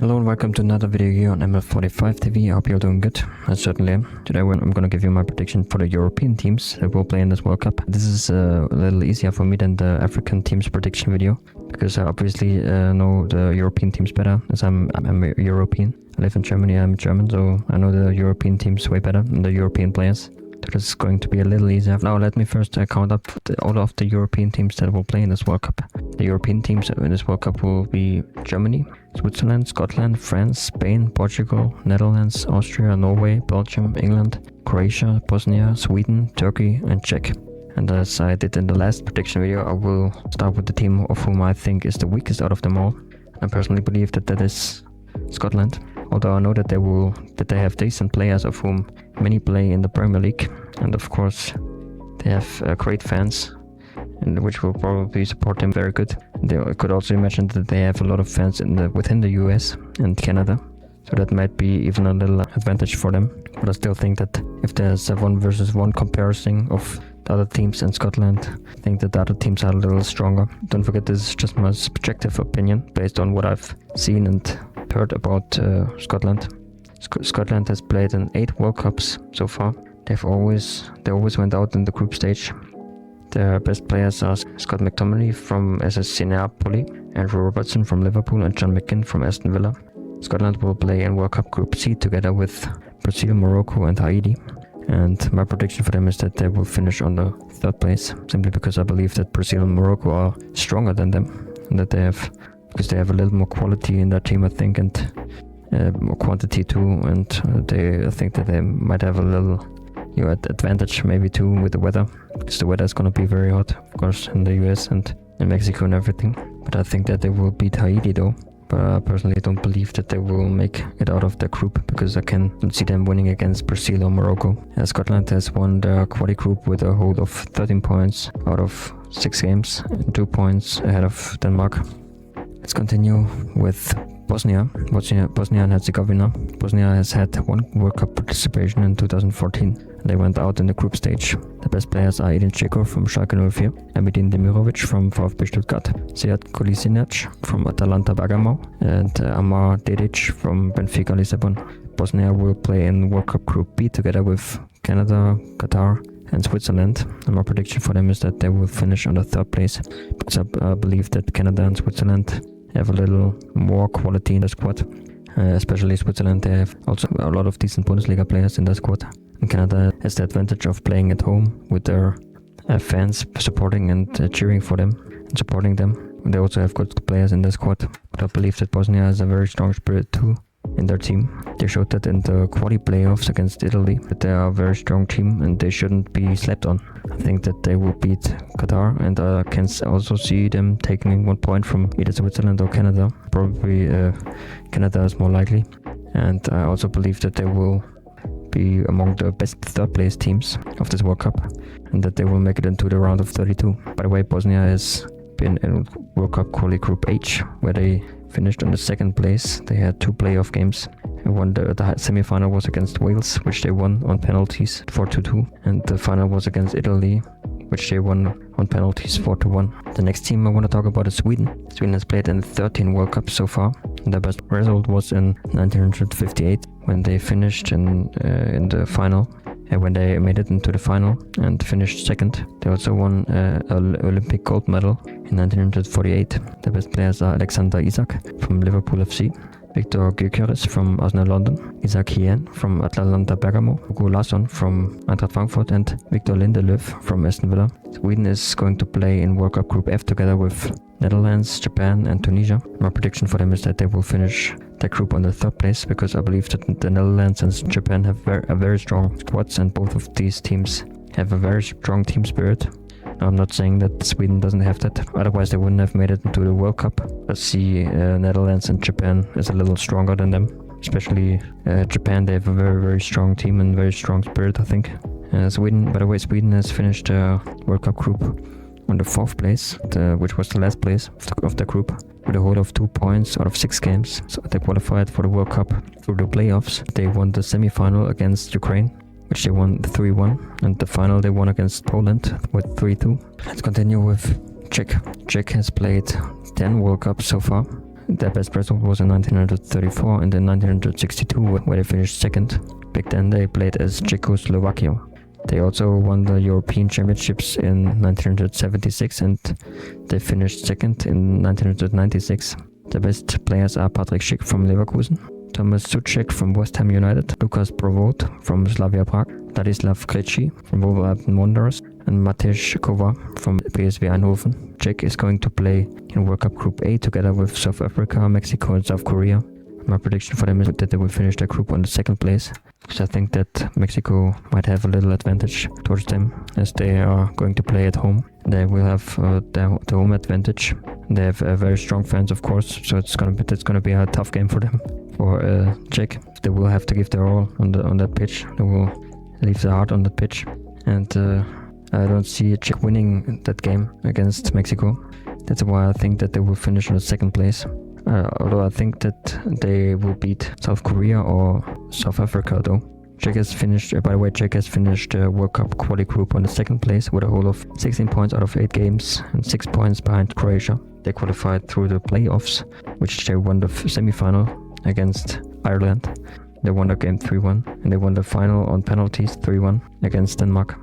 Hello and welcome to another video here on ML45 TV. I hope you're doing good. I certainly am. Today I'm going to give you my prediction for the European teams that will play in this World Cup. This is a little easier for me than the African teams prediction video because I obviously know the European teams better as I'm a European. I live in Germany, I'm German, so I know the European teams way better than the European players. So this is going to be a little easier. Now let me first count up all of the European teams that will play in this World Cup. The European teams in this World Cup will be Germany, Switzerland, Scotland, France, Spain, Portugal, Netherlands, Austria, Norway, Belgium, England, Croatia, Bosnia, Sweden, Turkey and Czech. And as I did in the last prediction video, I will start with the team of whom I think is the weakest out of them all. I personally believe that is Scotland. Although I know that they have decent players of whom many play in the Premier League, and of course they have great fans, and which will probably support them very good. I could also imagine that they have a lot of fans within the US and Canada, so that might be even a little advantage for them. But I still think that if there's a 1 versus 1 comparison of the other teams in Scotland, I think that the other teams are a little stronger. Don't forget, this is just my subjective opinion based on what I've seen and heard about Scotland. Scotland has played in 8 World Cups so far. They always went out in the group stage. Their best players are Scott McTominay from SSC Napoli, Andrew Robertson from Liverpool and John McGinn from Aston Villa. Scotland will play in World Cup Group C together with Brazil, Morocco and Haiti. And my prediction for them is that they will finish on the 3rd place, simply because I believe that Brazil and Morocco are stronger than them, and that because they have a little more quality in their team, I think, and more quantity too, and I think that they might have a little advantage maybe too with the weather, because the weather is going to be very hot, of course, in the US and in Mexico and everything. But I think that they will beat Haiti though. But I personally don't believe that they will make it out of the group, because I can't see them winning against Brazil or Morocco. Scotland has won their quali group with a hold of 13 points out of 6 games, and 2 points ahead of Denmark. Let's continue with Bosnia and Herzegovina. Bosnia has had 1 World Cup participation in 2014. They went out in the group stage. The best players are Edin Dzeko from Schalke 04, Emedin Demirovic from VfB Stuttgart, Sead Kolasinac from Atalanta Bergamo, and Amar Dedic from Benfica Lisbon. Bosnia will play in World Cup Group B together with Canada, Qatar and Switzerland. And my prediction for them is that they will finish on the 3rd place, because I believe that Canada and Switzerland have a little more quality in the squad. Especially Switzerland, they have also a lot of decent Bundesliga players in the squad. And Canada has the advantage of playing at home with their fans supporting and cheering for them and supporting them. They also have good players in the squad. But I believe that Bosnia has a very strong spirit too in their team. They showed that in the quali playoffs against Italy, that they are a very strong team and they shouldn't be slept on. I think that they will beat Qatar, and I can also see them taking 1 point from either Switzerland or Canada. Probably Canada is more likely. And I also believe that they will be among the best 3rd place teams of this World Cup, and that they will make it into the round of 32. By the way, Bosnia has been in World Cup quali Group H, where they finished on the 2nd place. They had 2 playoff games. The semi-final was against Wales, which they won on penalties 4-2, and the final was against Italy, which they won on penalties 4-1. The next team I want to talk about is Sweden. Sweden has played in 13 World Cups so far. Their best result was in 1958, when they finished in the final. When they made it into the final and finished 2nd. They also won an Olympic gold medal in 1948. The best players are Alexander Isak from Liverpool FC, Victor Gyökeres from Arsenal London, Isaac Hien from Atalanta Bergamo, Hugo Larsson from Eintracht Frankfurt and Victor Lindelöf from Aston Villa. Sweden is going to play in World Cup Group F together with Netherlands, Japan and Tunisia. My prediction for them is that they will finish their group on the 3rd place, because I believe that the Netherlands and Japan have very strong squads, and both of these teams have a very strong team spirit. I'm not saying that Sweden doesn't have that, otherwise they wouldn't have made it into the World Cup. I see Netherlands and Japan as a little stronger than them, especially Japan. They have a very strong team and very strong spirit, I think. Sweden, by the way, Sweden has finished the World Cup group on the 4th place, which was the last place of the group, with a hold of 2 points out of 6 games. So they qualified for the World Cup through the playoffs. They won the semi-final against Ukraine, which they won 3-1, and the final they won against Poland with 3-2. Let's continue with Czech. Czech has played 10 World Cups so far. Their best result was in 1934 and in 1962, where they finished second. Back then they played as Czechoslovakia. They also won the European Championships in 1976 and they finished second in 1996. The best players are Patrik Schick from Leverkusen, Thomas Souček from West Ham United, Lukas Brovod from Slavia Prague, Ladislav Krejci from Wolverhampton Wanderers, and Matej Kova from PSV Eindhoven. Czech is going to play in World Cup Group A together with South Africa, Mexico and South Korea. My prediction for them is that they will finish their group on the second place, because I think that Mexico might have a little advantage towards them as they are going to play at home. They will have the home advantage. They have very strong fans, of course, so it's gonna be a tough game for them. For Czech, they will have to give their all on that pitch. They will leave their heart on the pitch, and I don't see Czech winning that game against Mexico. That's why I think that they will finish on the second place. Although I think that they will beat South Korea or South Africa though. Czech has finished World Cup quali group on the second place with a whole of 16 points out of 8 games and 6 points behind Croatia. They qualified through the playoffs, which they won the semi-final against Ireland. They won the game 3-1 and they won the final on penalties 3-1 against Denmark.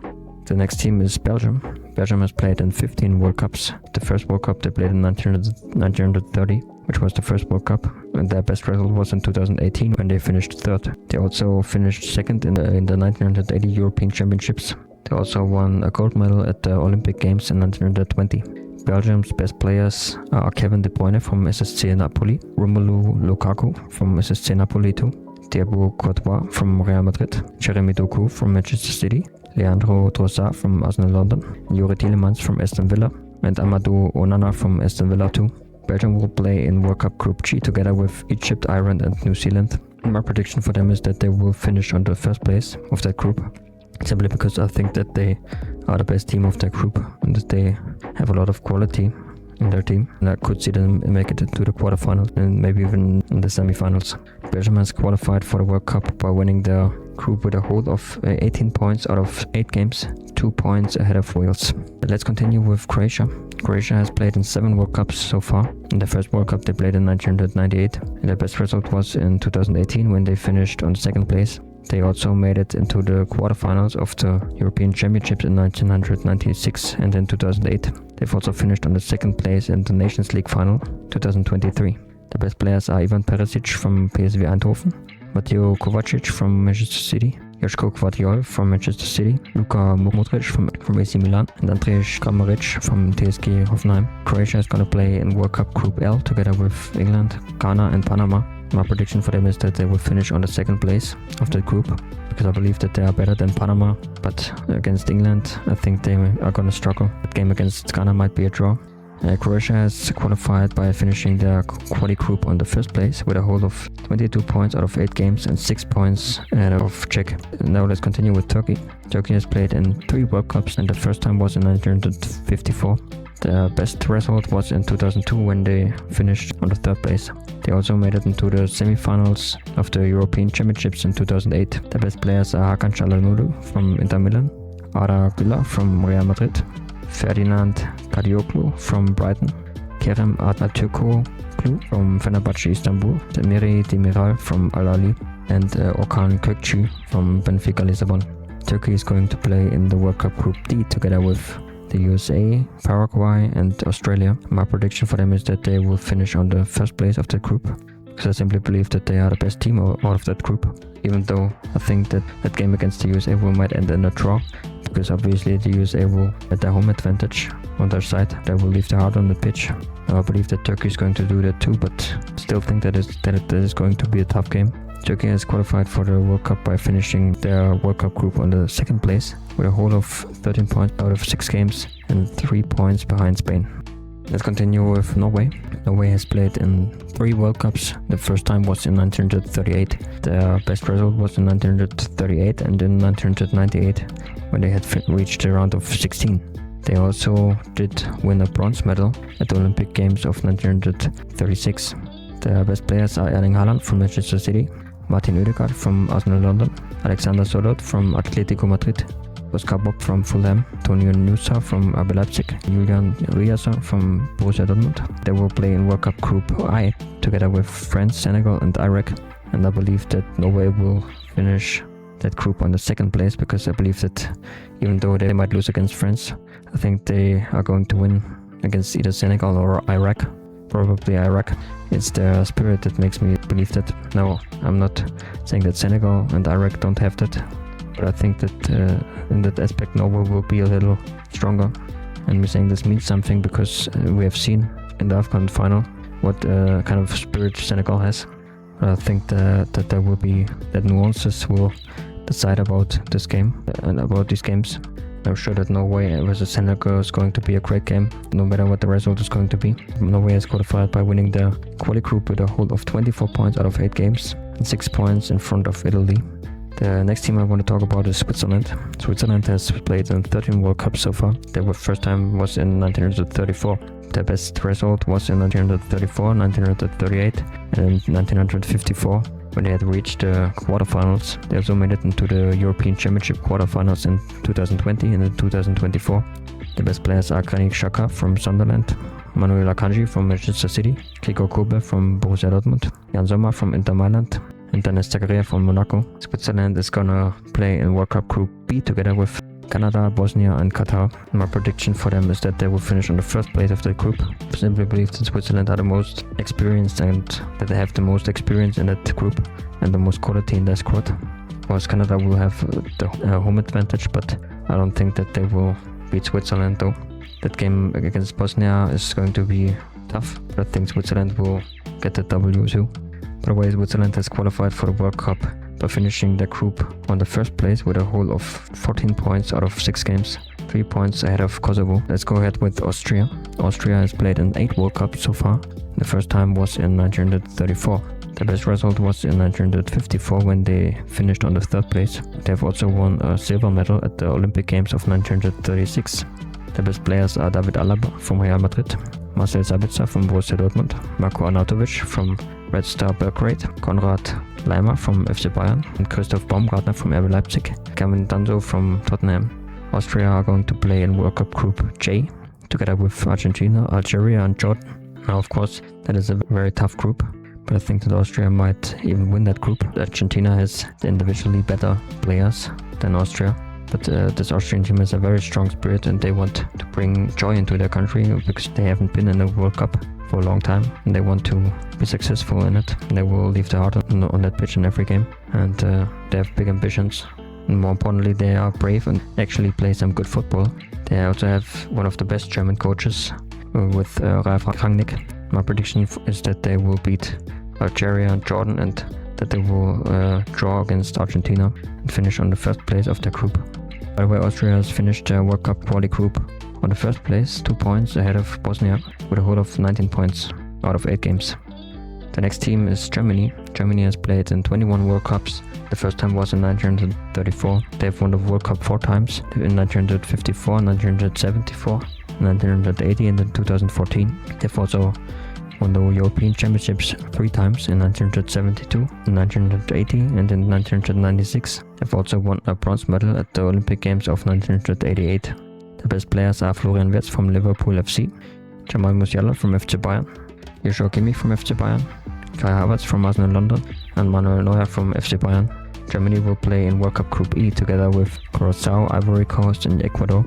The next team is Belgium. Belgium has played in 15 World Cups. The first World Cup they played in 1930, which was the first World Cup, and their best result was in 2018 when they finished third. They also finished second in the 1980 European Championships. They also won a gold medal at the Olympic Games in 1920. Belgium's best players are Kevin De Bruyne from SSC Napoli, Romelu Lukaku from SSC Napoli too, Thibaut Courtois from Real Madrid, Jeremy Doku from Manchester City, Leandro Trossard from Arsenal London, Youri Tielemans from Aston Villa, and Amadou Onana from Aston Villa too. Belgium will play in World Cup Group G together with Egypt, Ireland and New Zealand. My prediction for them is that they will finish on the first place of that group, simply because I think that they are the best team of that group and that they have a lot of quality in their team, and I could see them make it to the quarterfinals and maybe even in the semi-finals. Belgium has qualified for the World Cup by winning their group with a whole of 18 points out of 8 games, 2 points ahead of Wales. Let's continue with Croatia. Croatia has played in 7 World Cups so far. In the first World Cup they played in 1998, and their best result was in 2018 when they finished on second place. They also made it into the quarterfinals of the European Championships in 1996 and in 2008. They've also finished on the second place in the Nations League final 2023. The best players are Ivan Perisic from PSV Eindhoven, Mateo Kovacic from Manchester City, Joško Gvardiol from Manchester City, Luka Modric from AC Milan, and Andrej Kramaric from TSG Hoffenheim. Croatia is going to play in World Cup Group L together with England, Ghana and Panama. My prediction for them is that they will finish on the second place of that group, because I believe that they are better than Panama, but against England I think they are going to struggle. The game against Ghana might be a draw. Croatia has qualified by finishing their quali group on the first place with a whole of 22 points out of 8 games and 6 points ahead of Czech. Now let's continue with Turkey. Turkey has played in 3 World Cups and the first time was in 1954. Their best result was in 2002 when they finished on the third place. They also made it into the semi-finals of the European Championships in 2008. The best players are Hakan Çalhanoğlu from Inter Milan, Arda Güler from Real Madrid, Ferdinand Kadioglu from Brighton, Kerem Atatürkoğlu from Fenerbahçe Istanbul, Demiri Demiral from Al Ahly, and Okan Kökçü from Benfica Lisbon. Turkey is going to play in the World Cup Group D together with the USA, Paraguay and Australia. My prediction for them is that they will finish on the first place of the group, because I simply believe that they are the best team out of that group, even though I think that that game against the USA might end in a draw, because obviously the USA will get their home advantage on their side. They will leave their heart on the pitch. I believe that Turkey is going to do that too, but still think that it is going to be a tough game. Turkey has qualified for the World Cup by finishing their World Cup group on the second place with a whole of 13 points out of 6 games and 3 points behind Spain. Let's continue with Norway. Norway has played in 3 World Cups. The first time was in 1938. Their best result was in 1938 and in 1998 when they had reached the round of 16. They also did win a bronze medal at the Olympic Games of 1936. Their best players are Erling Haaland from Manchester City, Martin Ødegaard from Arsenal London, Alexander Sørloth from Atletico Madrid, Oscar Bob from Fulham, Tonio Nusa from RB Leipzig, Julian Riasa from Borussia Dortmund. They will play in World Cup Group I together with France, Senegal and Iraq. And I believe that Norway will finish that group on the second place, because I believe that even though they might lose against France, I think they are going to win against either Senegal or Iraq. Probably Iraq. It's their spirit that makes me believe that. No, I'm not saying that Senegal and Iraq don't have that, but I think that in that aspect Norway will be a little stronger. And me saying this means something because we have seen in the AFCON final what kind of spirit Senegal has. I think that there will be that nuances will decide about this game and about these games. I'm sure that Norway versus Senegal is going to be a great game, no matter what the result is going to be. Norway has qualified by winning the quali group with a hold of 24 points out of 8 games and 6 points in front of Italy. The next team I want to talk about is Switzerland. Switzerland has played in 13 World Cups so far. Their first time was in 1934. Their best result was in 1934, 1938 and 1954. When they had reached the quarterfinals. They also made it into the European Championship quarterfinals in 2020 and in 2024. The best players are Granit Xhaka from Sunderland, Manuel Akanji from Manchester City, Gregor Kobel from Borussia Dortmund, Jan Sommer from Inter Mailand, and Dennis Zakaria from Monaco. Switzerland is gonna play in World Cup Group B together with Canada, Bosnia and Qatar. My prediction for them is that they will finish on the first place of the group. I simply believe that Switzerland are the most experienced and that they have the most experience in that group and the most quality in their squad. Of course, Canada will have the home advantage, but I don't think that they will beat Switzerland though. That game against Bosnia is going to be tough, but I think Switzerland will get the W too. By the way, Switzerland has qualified for the World Cup by finishing their group on the first place with a whole of 14 points out of 6 games, 3 points ahead of Kosovo. Let's go ahead with Austria. Austria has played in 8 World Cups so far. The first time was in 1934. The best result was in 1954 when they finished on the 3rd place. They have also won a silver medal at the Olympic Games of 1936. The best players are David Alaba from Real Madrid, Marcel Sabitzer from Borussia Dortmund, Marko Arnautovic from Red Star Belgrade, Konrad Laimer from FC Bayern, and Christoph Baumgartner from RB Leipzig, Kevin Danso from Tottenham. Austria are going to play in World Cup Group J together with Argentina, Algeria and Jordan. Now of course that is a very tough group, but I think that Austria might even win that group. Argentina has individually better players than Austria, but this Austrian team has a very strong spirit and they want to bring joy into their country because they haven't been in the World Cup for a long time and they want to be successful in it. They will leave their heart on that pitch in every game, and they have big ambitions. And more importantly, they are brave and actually play some good football. They also have one of the best German coaches with Ralf Rangnick. My prediction is that they will beat Algeria and Jordan and that they will draw against Argentina and finish on the first place of their group. By the way, Austria has finished their World Cup quali group on the first place, 2 points ahead of Bosnia with a whole of 19 points out of 8 games. The next team is Germany. Germany has played in 21 World Cups. The first time was in 1934. They have won the World Cup 4 times, in 1954, 1974, 1980 and in 2014. They've also won the European Championships 3 times, in 1972, in 1980 and in 1996. They've also won a bronze medal at the Olympic Games of 1988. The best players are Florian Wirtz from Liverpool FC, Jamal Musiala from FC Bayern, Joshua Kimmich from FC Bayern, Kai Havertz from Arsenal London and Manuel Neuer from FC Bayern. Germany will play in World Cup Group E together with Curaçao, Ivory Coast and Ecuador,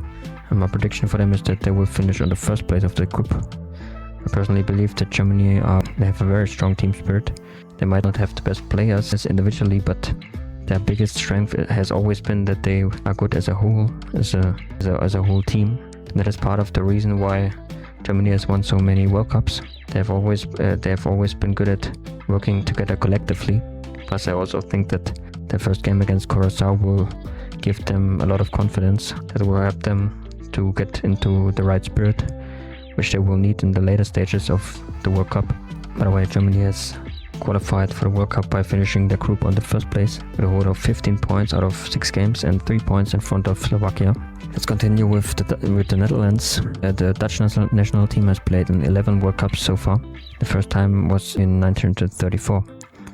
and my prediction for them is that they will finish on the first place of the group. I personally believe that Germany they have a very strong team spirit. They might not have the best players individually, but their biggest strength has always been that they are good as a whole, as a whole team. And that is part of the reason why Germany has won so many World Cups. They have always been good at working together collectively. Plus, I also think that their first game against Curaçao will give them a lot of confidence. That will help them to get into the right spirit, which they will need in the later stages of the World Cup. By the way, Germany has qualified for the World Cup by finishing their group on the first place with a whole of 15 points out of 6 games and 3 points in front of Slovakia. Let's continue with the Netherlands. The Dutch national team has played in 11 World Cups so far. The first time was in 1934.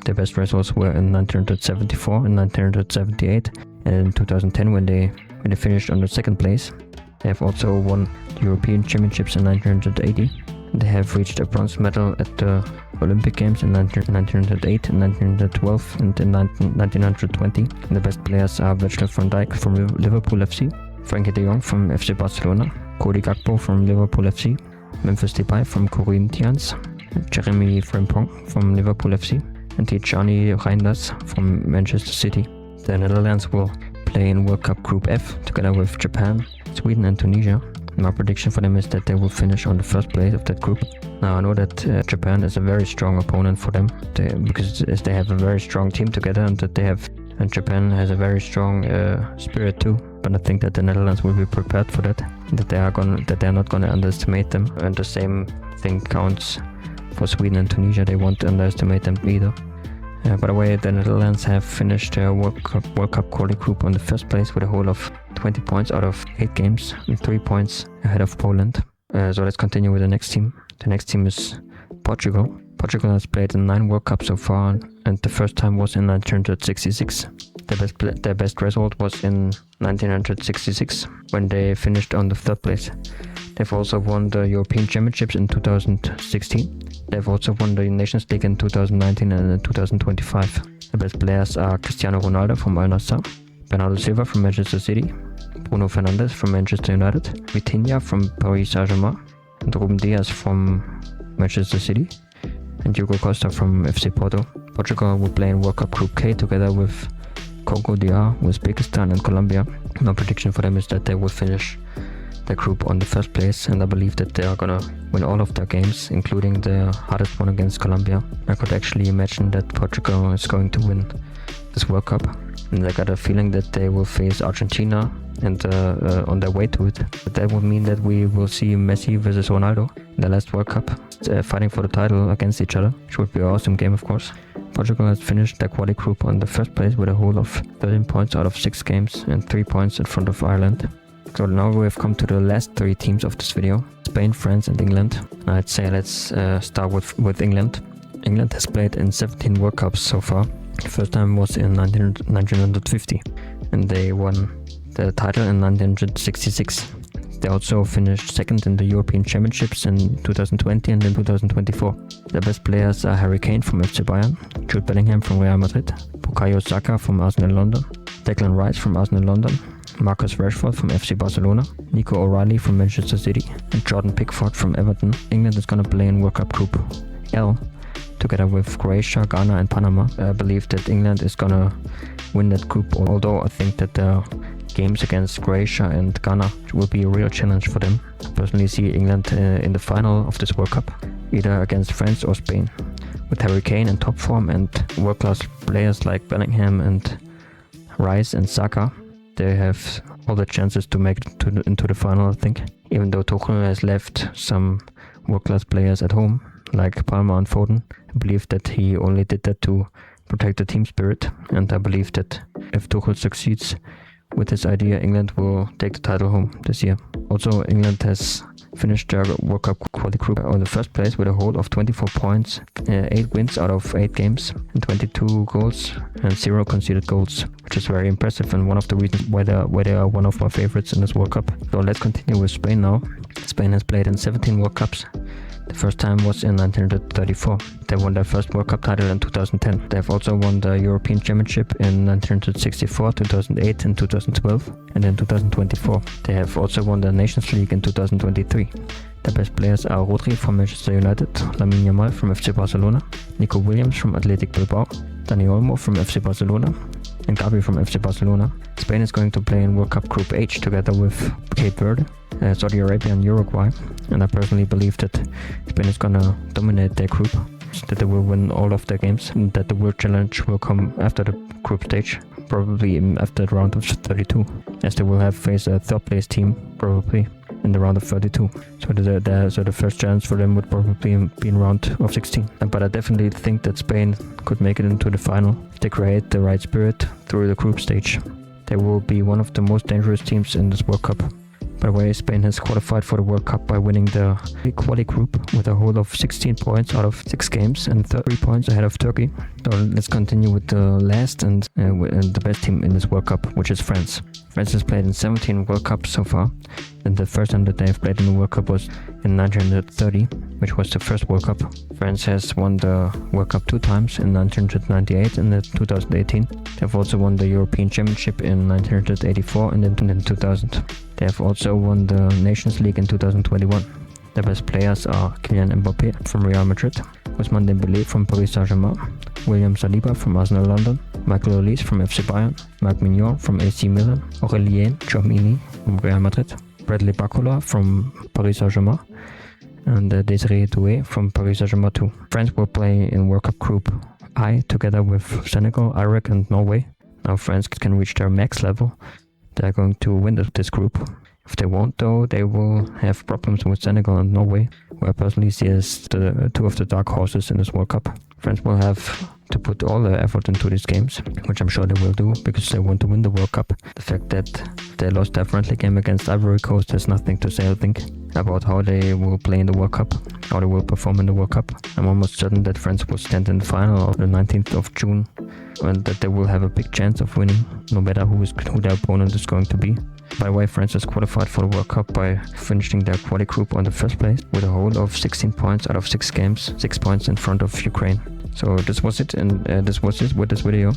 Their best results were in 1974 and 1978 and in 2010 when they when they finished on the second place. They have also won the European Championships in 1980. They have reached a bronze medal at the Olympic Games in 1908, 1912 and in 1920. And the best players are Virgil van Dijk from Liverpool FC, Frankie de Jong from FC Barcelona, Cody Gakpo from Liverpool FC, Memphis Depay from Corinthians, Jeremy Frimpong from Liverpool FC, and Tijani Reinders from Manchester City. The Netherlands will play in World Cup Group F together with Japan, Sweden and Tunisia. My prediction for them is that they will finish on the first place of that group. Now I know that Japan is a very strong opponent for them because they have a very strong team together, and Japan has a very strong spirit too. But I think that the Netherlands will be prepared for that. That they are not going to underestimate them. And the same thing counts for Sweden and Tunisia. They won't underestimate them either. By the way, the Netherlands have finished their World Cup quality group on the first place with a whole of 20 points out of 8 games and 3 points ahead of Poland. So let's continue with the next team. The next team is Portugal. Portugal has played in 9 World Cups so far, and the first time was in 1966. Their best result was in 1966 when they finished on the 3rd place. They've also won the European Championships in 2016. They've also won the Nations League in 2019 and in 2025. The best players are Cristiano Ronaldo from Al Nassr, Bernardo Silva from Manchester City, Bruno Fernandes from Manchester United, Vitinha from Paris Saint-Germain, and Ruben Dias from Manchester City, and Diogo Costa from FC Porto. Portugal will play in World Cup Group K together with Congo DR, Uzbekistan and Colombia. My prediction for them is that they will finish the group on the first place, and I believe that they are gonna win all of their games, including the hardest one against Colombia. I could actually imagine that Portugal is going to win this World Cup, and I got a feeling that they will face Argentina and on their way to it. But that would mean that we will see Messi versus Ronaldo in the last World Cup, fighting for the title against each other, which would be an awesome game, of course. Portugal has finished their quali group on the first place with a whole of 13 points out of 6 games and 3 points in front of Ireland. So now we have come to the last 3 teams of this video: Spain, France and England. I'd say let's start with England. England has played in 17 World Cups so far. The first time was in 1950 and they won the title in 1966. They also finished second in the European Championships in 2020 and in 2024. The best players are Harry Kane from FC Bayern, Jude Bellingham from Real Madrid, Bukayo Saka from Arsenal London, Declan Rice from Arsenal London, Marcus Rashford from FC Barcelona, Nico O'Reilly from Manchester City, and Jordan Pickford from Everton. England is going to play in World Cup Group L together with Croatia, Ghana and Panama. I believe that England is going to win that group, although I think that the games against Croatia and Ghana will be a real challenge for them. I personally see England in the final of this World Cup, either against France or Spain. With Harry Kane in top form and world-class players like Bellingham and Rice and Saka, they have all the chances to make it into the final, I think. Even though Tuchel has left some world-class players at home, like Palmer and Foden, I believe that he only did that to protect the team spirit. And I believe that if Tuchel succeeds with this idea, England will take the title home this year. Also, England has finished their World Cup quality group on the first place with a whole of 24 points, 8 wins out of 8 games, and 22 goals and 0 conceded goals, which is very impressive and one of the reasons why they are one of my favorites in this World Cup. So let's continue with Spain now. Spain has played in 17 World Cups. The first time was in 1934. They won their first World Cup title in 2010. They have also won the European Championship in 1964, 2008 and 2012, and in 2024. They have also won the Nations League in 2023. The best players are Rodri from Manchester United, Lamine Yamal from FC Barcelona, Nico Williams from Athletic Bilbao, Dani Olmo from FC Barcelona, and Gavi from FC Barcelona. Spain is going to play in World Cup Group H together with Cape Verde, Saudi Arabia and Uruguay, and I personally believe that Spain is gonna dominate their group, that they will win all of their games, and that the World Challenge will come after the group stage, probably after the round of 32, as they will have faced a third place team probably in the round of 32. So the first chance for them would probably be in round of 16. But I definitely think that Spain could make it into the final if they create the right spirit through the group stage. They will be one of the most dangerous teams in this World Cup. By the way, Spain has qualified for the World Cup by winning the quali group with a whole of 16 points out of 6 games and 3 points ahead of Turkey. So let's continue with the last and the best team in this World Cup, which is France. France has played in 17 World Cups so far, and the first time that they have played in the World Cup was in 1930, which was the first World Cup. France has won the World Cup 2 times, in 1998 and in 2018. They have also won the European Championship in 1984 and in 2000. They have also won the Nations League in 2021. The best players are Kylian Mbappé from Real Madrid, Ousmane Dembélé from Paris Saint-Germain, William Saliba from Arsenal London, Michael Olise from FC Bayern, Marc Mignon from AC Milan, Aurélien Tchouameni from Real Madrid, Bradley Barcola from Paris Saint-Germain, and Desiré Doué from Paris Saint-Germain too. France will play in World Cup Group I together with Senegal, Iraq and Norway. Now France can reach their max level. They're going to win this group. If they won't though, they will have problems with Senegal and Norway, who I personally see as the two of the dark horses in this World Cup. France will have to put all their effort into these games, which I'm sure they will do because they want to win the World Cup. The fact that they lost their friendly game against Ivory Coast has nothing to say, I think, about how they will play in the World Cup, how they will perform in the World Cup. I'm almost certain that France will stand in the final on the 19th of June and that they will have a big chance of winning, no matter who their opponent is going to be. By the way, France has qualified for the World Cup by finishing their quali group on the first place with a hold of 16 points out of 6 games, 6 points in front of Ukraine. So this was it, and this was it with this video,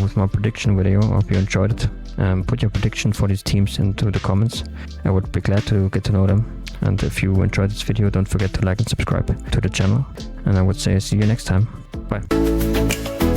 with my prediction video. I hope you enjoyed it. Put your prediction for these teams into the comments. I would be glad to get to know them. And if you enjoyed this video, don't forget to like and subscribe to the channel. And I would say see you next time. Bye.